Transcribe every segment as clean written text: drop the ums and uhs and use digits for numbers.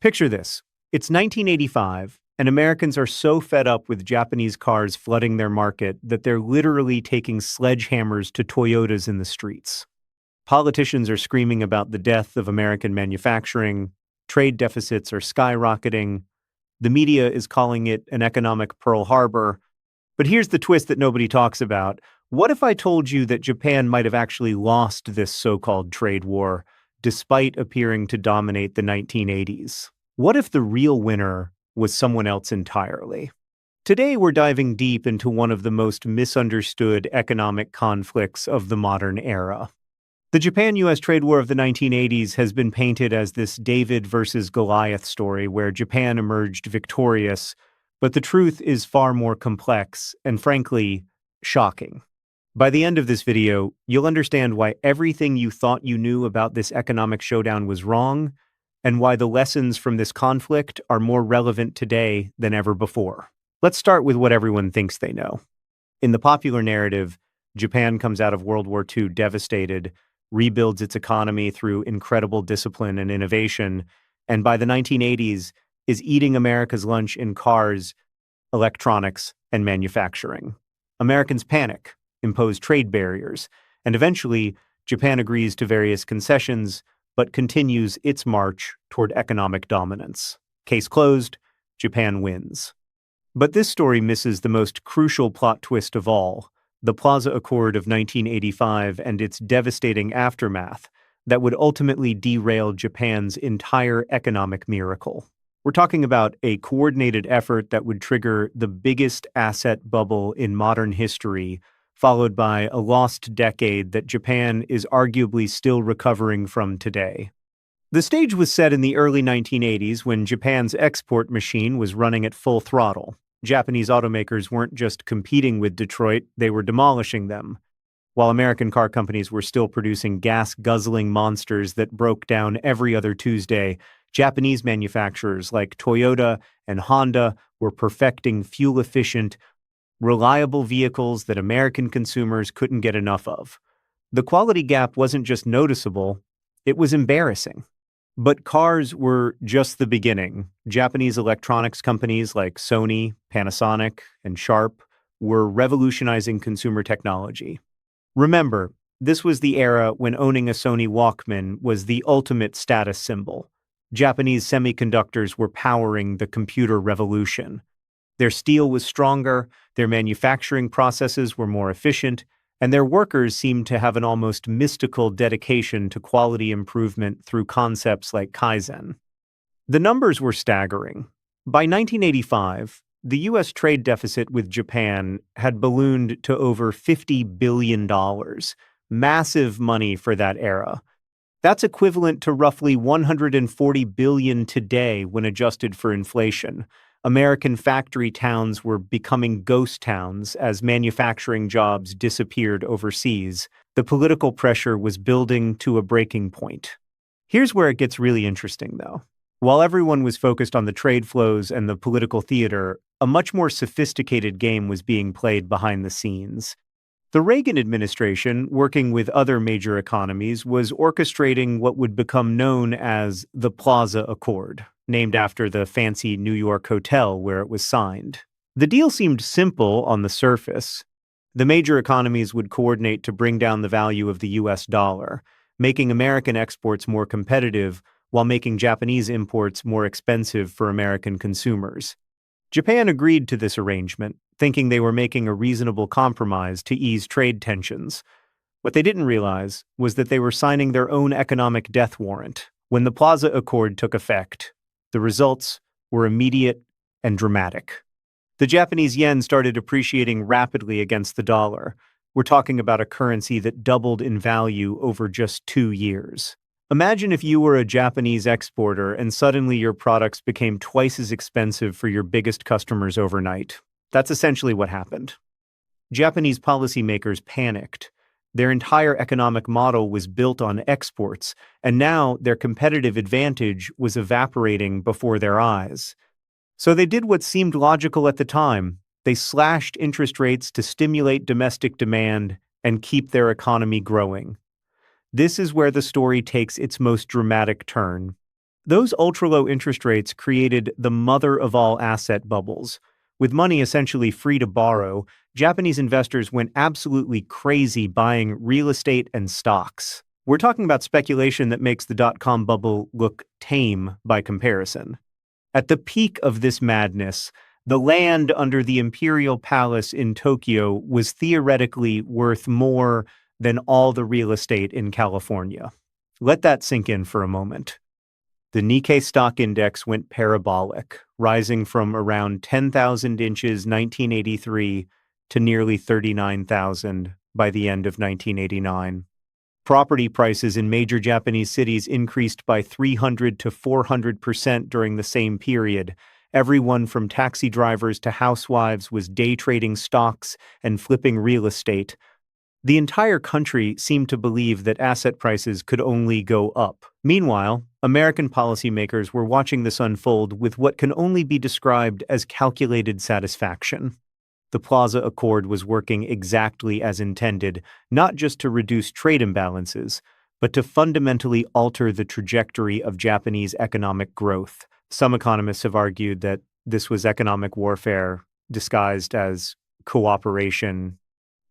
Picture this. It's 1985, and Americans are so fed up with Japanese cars flooding their market that they're literally taking sledgehammers to Toyotas in the streets. Politicians are screaming about the death of American manufacturing, trade deficits are skyrocketing, the media is calling it an economic Pearl Harbor. But here's the twist that nobody talks about. What if I told you that Japan might have actually lost this so-called trade war, despite appearing to dominate the 1980s? What if the real winner was someone else entirely? Today, we're diving deep into one of the most misunderstood economic conflicts of the modern era. The Japan-US trade war of the 1980s has been painted as this David versus Goliath story where Japan emerged victorious, but the truth is far more complex and, frankly, shocking. By the end of this video, you'll understand why everything you thought you knew about this economic showdown was wrong, and why the lessons from this conflict are more relevant today than ever before. Let's start with what everyone thinks they know. In the popular narrative, Japan comes out of World War II devastated, rebuilds its economy through incredible discipline and innovation, and by the 1980s is eating America's lunch in cars, electronics, and manufacturing. Americans panic, impose trade barriers, and eventually Japan agrees to various concessions but continues its march toward economic dominance. Case closed, Japan wins. But this story misses the most crucial plot twist of all, the Plaza Accord of 1985 and its devastating aftermath that would ultimately derail Japan's entire economic miracle. We're talking about a coordinated effort that would trigger the biggest asset bubble in modern history, followed by a lost decade that Japan is arguably still recovering from today. The stage was set in the early 1980s when Japan's export machine was running at full throttle. Japanese automakers weren't just competing with Detroit, they were demolishing them. While American car companies were still producing gas-guzzling monsters that broke down every other Tuesday, Japanese manufacturers like Toyota and Honda were perfecting fuel-efficient, reliable vehicles that American consumers couldn't get enough of. The quality gap wasn't just noticeable, it was embarrassing. But cars were just the beginning. Japanese electronics companies like Sony, Panasonic, and Sharp were revolutionizing consumer technology. Remember, this was the era when owning a Sony Walkman was the ultimate status symbol. Japanese semiconductors were powering the computer revolution. Their steel was stronger, their manufacturing processes were more efficient, and their workers seemed to have an almost mystical dedication to quality improvement through concepts like Kaizen. The numbers were staggering. By 1985, the U.S. trade deficit with Japan had ballooned to over $50 billion, massive money for that era. That's equivalent to roughly $140 billion today when adjusted for inflation. American factory towns were becoming ghost towns as manufacturing jobs disappeared overseas. The political pressure was building to a breaking point. Here's where it gets really interesting, though. While everyone was focused on the trade flows and the political theater, a much more sophisticated game was being played behind the scenes. The Reagan administration, working with other major economies, was orchestrating what would become known as the Plaza Accord, named after the fancy New York hotel where it was signed. The deal seemed simple on the surface. The major economies would coordinate to bring down the value of the US dollar, making American exports more competitive while making Japanese imports more expensive for American consumers. Japan agreed to this arrangement, thinking they were making a reasonable compromise to ease trade tensions. What they didn't realize was that they were signing their own economic death warrant. When the Plaza Accord took effect, the results were immediate and dramatic. The Japanese yen started appreciating rapidly against the dollar. We're talking about a currency that doubled in value over just 2 years. Imagine if you were a Japanese exporter and suddenly your products became twice as expensive for your biggest customers overnight. That's essentially what happened. Japanese policymakers panicked. Their entire economic model was built on exports, and now their competitive advantage was evaporating before their eyes. So they did what seemed logical at the time. They slashed interest rates to stimulate domestic demand and keep their economy growing. This is where the story takes its most dramatic turn. Those ultra-low interest rates created the mother of all asset bubbles. With money essentially free to borrow, Japanese investors went absolutely crazy buying real estate and stocks. We're talking about speculation that makes the dot-com bubble look tame by comparison. At the peak of this madness, the land under the Imperial Palace in Tokyo was theoretically worth more than all the real estate in California. Let that sink in for a moment. The Nikkei stock index went parabolic, rising from around 10,000 inches 1983 to nearly 39,000 by the end of 1989. Property prices in major Japanese cities increased by 300 to 400% during the same period. Everyone from taxi drivers to housewives was day trading stocks and flipping real estate. The entire country seemed to believe that asset prices could only go up. Meanwhile, American policymakers were watching this unfold with what can only be described as calculated satisfaction. The Plaza Accord was working exactly as intended, not just to reduce trade imbalances, but to fundamentally alter the trajectory of Japanese economic growth. Some economists have argued that this was economic warfare disguised as cooperation.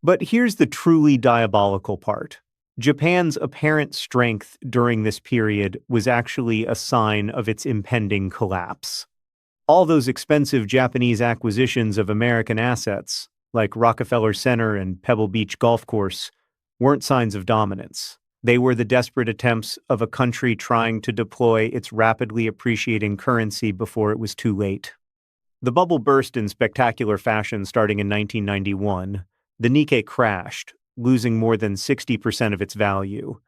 But here's the truly diabolical part. Japan's apparent strength during this period was actually a sign of its impending collapse. All those expensive Japanese acquisitions of American assets, like Rockefeller Center and Pebble Beach Golf Course, weren't signs of dominance. They were the desperate attempts of a country trying to deploy its rapidly appreciating currency before it was too late. The bubble burst in spectacular fashion starting in 1991. The Nikkei crashed, losing more than 60% of its value.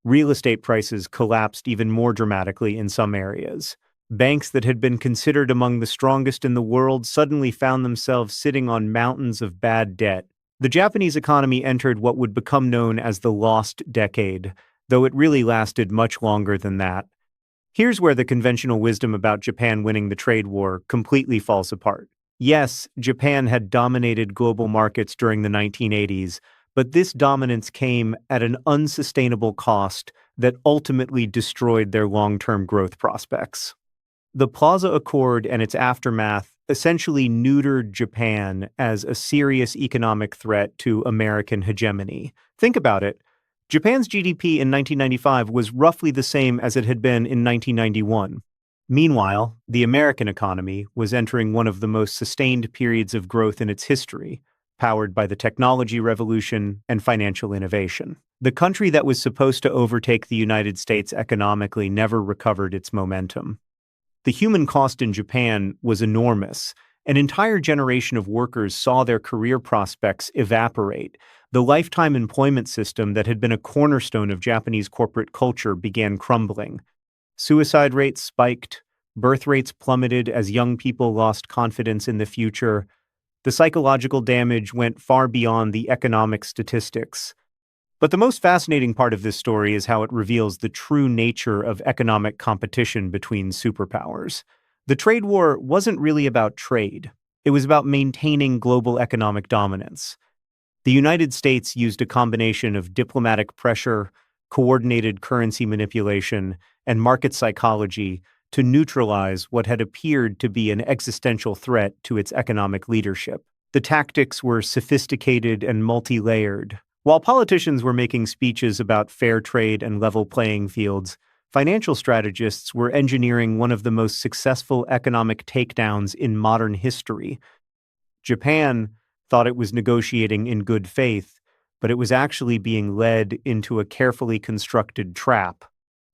Real estate prices collapsed even more dramatically in some areas. Banks that had been considered among the strongest in the world suddenly found themselves sitting on mountains of bad debt. The Japanese economy entered what would become known as the lost decade, though it really lasted much longer than that. Here's where the conventional wisdom about Japan winning the trade war completely falls apart. Yes, Japan had dominated global markets during the 1980s, but this dominance came at an unsustainable cost that ultimately destroyed their long-term growth prospects. The Plaza Accord and its aftermath essentially neutered Japan as a serious economic threat to American hegemony. Think about it. Japan's GDP in 1995 was roughly the same as it had been in 1991. Meanwhile, the American economy was entering one of the most sustained periods of growth in its history, powered by the technology revolution and financial innovation. The country that was supposed to overtake the United States economically never recovered its momentum. The human cost in Japan was enormous. An entire generation of workers saw their career prospects evaporate. The lifetime employment system that had been a cornerstone of Japanese corporate culture began crumbling. Suicide rates spiked, birth rates plummeted as young people lost confidence in the future. The psychological damage went far beyond the economic statistics. But the most fascinating part of this story is how it reveals the true nature of economic competition between superpowers. The trade war wasn't really about trade. It was about maintaining global economic dominance. The United States used a combination of diplomatic pressure, coordinated currency manipulation, and market psychology to neutralize what had appeared to be an existential threat to its economic leadership. The tactics were sophisticated and multi-layered. While politicians were making speeches about fair trade and level playing fields, financial strategists were engineering one of the most successful economic takedowns in modern history. Japan thought it was negotiating in good faith, but it was actually being led into a carefully constructed trap.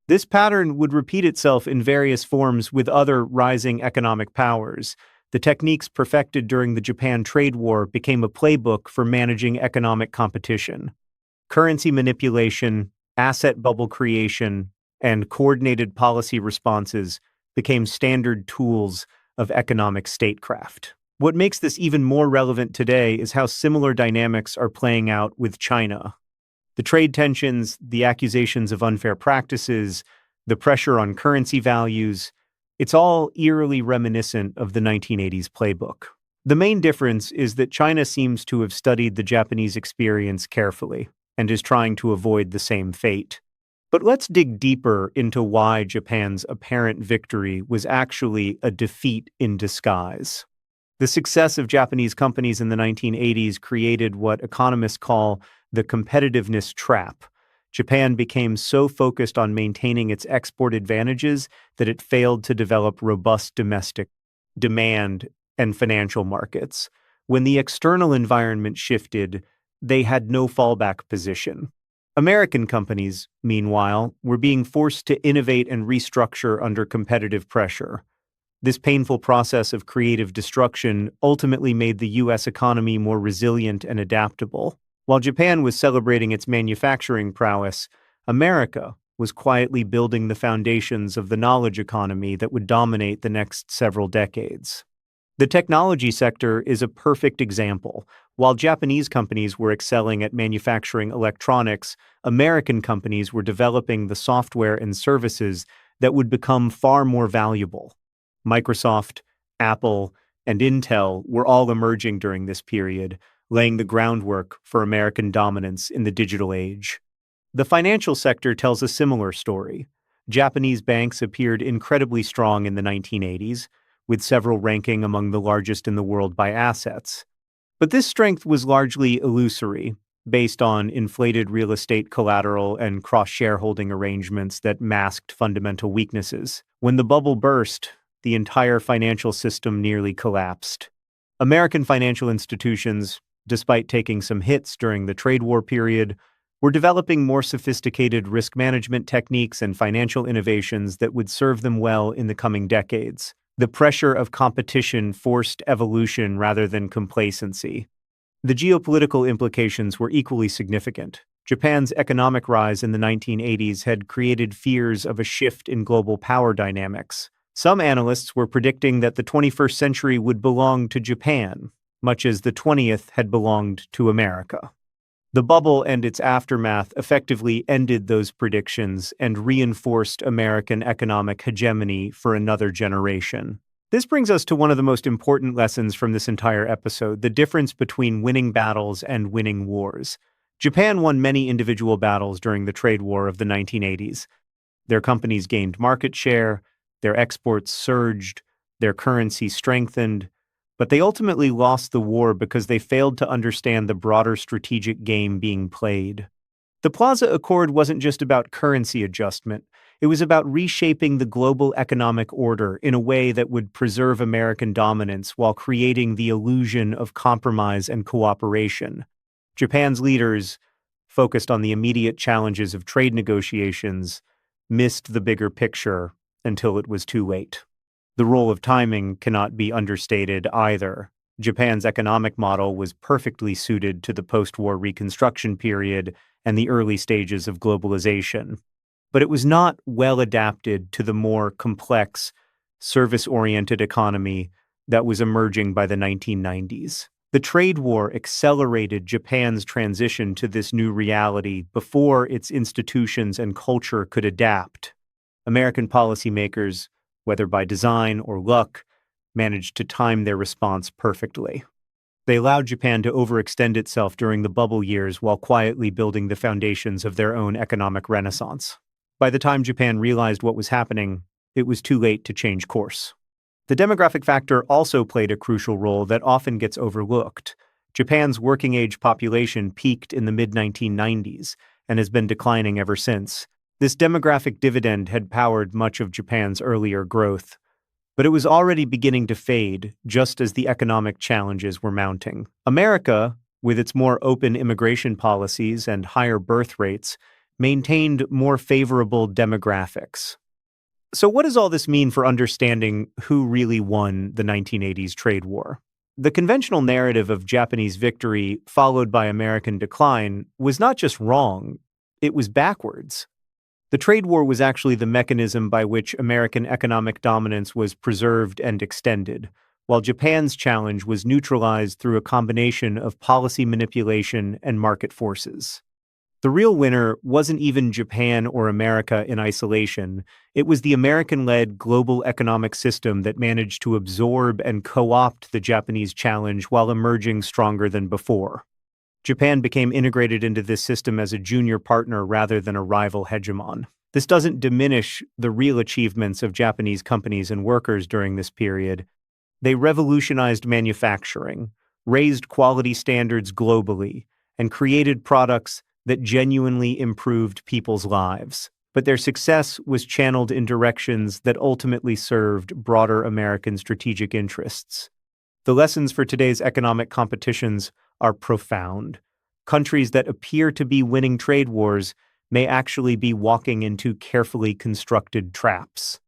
This pattern would repeat itself in various forms with other rising economic powers. The techniques perfected during the Japan trade war became a playbook for managing economic competition. Currency manipulation, asset bubble creation, and coordinated policy responses became standard tools of economic statecraft. What makes this even more relevant today is how similar dynamics are playing out with China. The trade tensions, the accusations of unfair practices, the pressure on currency values, it's all eerily reminiscent of the 1980s playbook. The main difference is that China seems to have studied the Japanese experience carefully and is trying to avoid the same fate. But let's dig deeper into why Japan's apparent victory was actually a defeat in disguise. The success of Japanese companies in the 1980s created what economists call the competitiveness trap. Japan became so focused on maintaining its export advantages that it failed to develop robust domestic demand and financial markets. When the external environment shifted, they had no fallback position. American companies, meanwhile, were being forced to innovate and restructure under competitive pressure. This painful process of creative destruction ultimately made the U.S. economy more resilient and adaptable. While Japan was celebrating its manufacturing prowess, America was quietly building the foundations of the knowledge economy that would dominate the next several decades. The technology sector is a perfect example. While Japanese companies were excelling at manufacturing electronics, American companies were developing the software and services that would become far more valuable. Microsoft, Apple, and Intel were all emerging during this period, laying the groundwork for American dominance in the digital age. The financial sector tells a similar story. Japanese banks appeared incredibly strong in the 1980s, with several ranking among the largest in the world by assets. But this strength was largely illusory, based on inflated real estate collateral and cross-shareholding arrangements that masked fundamental weaknesses. When the bubble burst, the entire financial system nearly collapsed. American financial institutions, despite taking some hits during the trade war period, were developing more sophisticated risk management techniques and financial innovations that would serve them well in the coming decades. The pressure of competition forced evolution rather than complacency. The geopolitical implications were equally significant. Japan's economic rise in the 1980s had created fears of a shift in global power dynamics. Some analysts were predicting that the 21st century would belong to Japan, much as the 20th had belonged to America. The bubble and its aftermath effectively ended those predictions and reinforced American economic hegemony for another generation. This brings us to one of the most important lessons from this entire episode: the difference between winning battles and winning wars. Japan won many individual battles during the trade war of the 1980s. Their companies gained market share, their exports surged, their currency strengthened, but they ultimately lost the war because they failed to understand the broader strategic game being played. The Plaza Accord wasn't just about currency adjustment. It was about reshaping the global economic order in a way that would preserve American dominance while creating the illusion of compromise and cooperation. Japan's leaders, focused on the immediate challenges of trade negotiations, missed the bigger picture until it was too late. The role of timing cannot be understated either. Japan's economic model was perfectly suited to the post-war reconstruction period and the early stages of globalization. But it was not well adapted to the more complex, service-oriented economy that was emerging by the 1990s. The trade war accelerated Japan's transition to this new reality before its institutions and culture could adapt. American policymakers, whether by design or luck, managed to time their response perfectly. They allowed Japan to overextend itself during the bubble years while quietly building the foundations of their own economic renaissance. By the time Japan realized what was happening, it was too late to change course. The demographic factor also played a crucial role that often gets overlooked. Japan's working-age population peaked in the mid-1990s and has been declining ever since. This demographic dividend had powered much of Japan's earlier growth, but it was already beginning to fade just as the economic challenges were mounting. America, with its more open immigration policies and higher birth rates, maintained more favorable demographics. So what does all this mean for understanding who really won the 1980s trade war? The conventional narrative of Japanese victory followed by American decline was not just wrong, it was backwards. The trade war was actually the mechanism by which American economic dominance was preserved and extended, while Japan's challenge was neutralized through a combination of policy manipulation and market forces. The real winner wasn't even Japan or America in isolation. It was the American-led global economic system that managed to absorb and co-opt the Japanese challenge while emerging stronger than before. Japan became integrated into this system as a junior partner rather than a rival hegemon. This doesn't diminish the real achievements of Japanese companies and workers during this period. They revolutionized manufacturing, raised quality standards globally, and created products that genuinely improved people's lives. But their success was channeled in directions that ultimately served broader American strategic interests. The lessons for today's economic competitions are profound. Countries that appear to be winning trade wars may actually be walking into carefully constructed traps.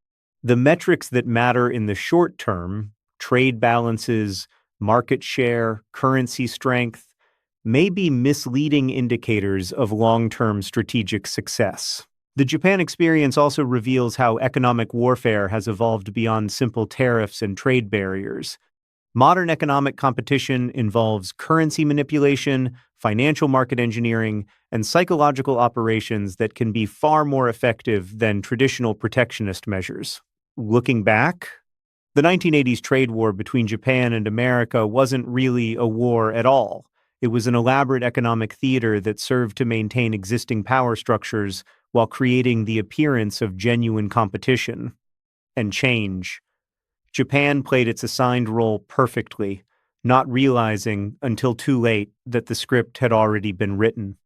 The metrics that matter in the short term, trade balances, market share, currency strength, may be misleading indicators of long-term strategic success. The Japan experience also reveals how economic warfare has evolved beyond simple tariffs and trade barriers. Modern economic competition involves currency manipulation, financial market engineering, and psychological operations that can be far more effective than traditional protectionist measures. Looking back, the 1980s trade war between Japan and America wasn't really a war at all. It was an elaborate economic theater that served to maintain existing power structures while creating the appearance of genuine competition and change. Japan played its assigned role perfectly, not realizing until too late that the script had already been written.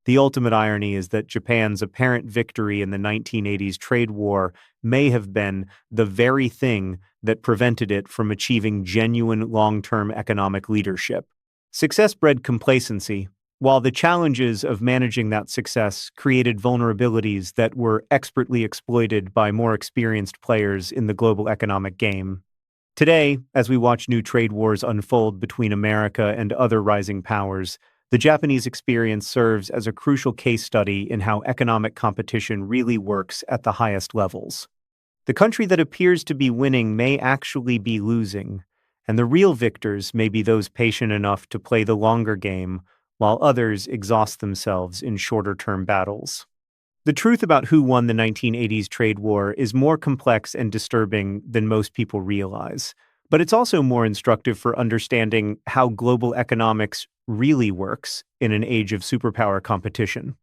The ultimate irony is that Japan's apparent victory in the 1980s trade war may have been the very thing that prevented it from achieving genuine long-term economic leadership. Success bred complacency, while the challenges of managing that success created vulnerabilities that were expertly exploited by more experienced players in the global economic game. Today, as we watch new trade wars unfold between America and other rising powers, the Japanese experience serves as a crucial case study in how economic competition really works at the highest levels. The country that appears to be winning may actually be losing, and the real victors may be those patient enough to play the longer game, while others exhaust themselves in shorter-term battles. The truth about who won the 1980s trade war is more complex and disturbing than most people realize, but it's also more instructive for understanding how global economics really works in an age of superpower competition.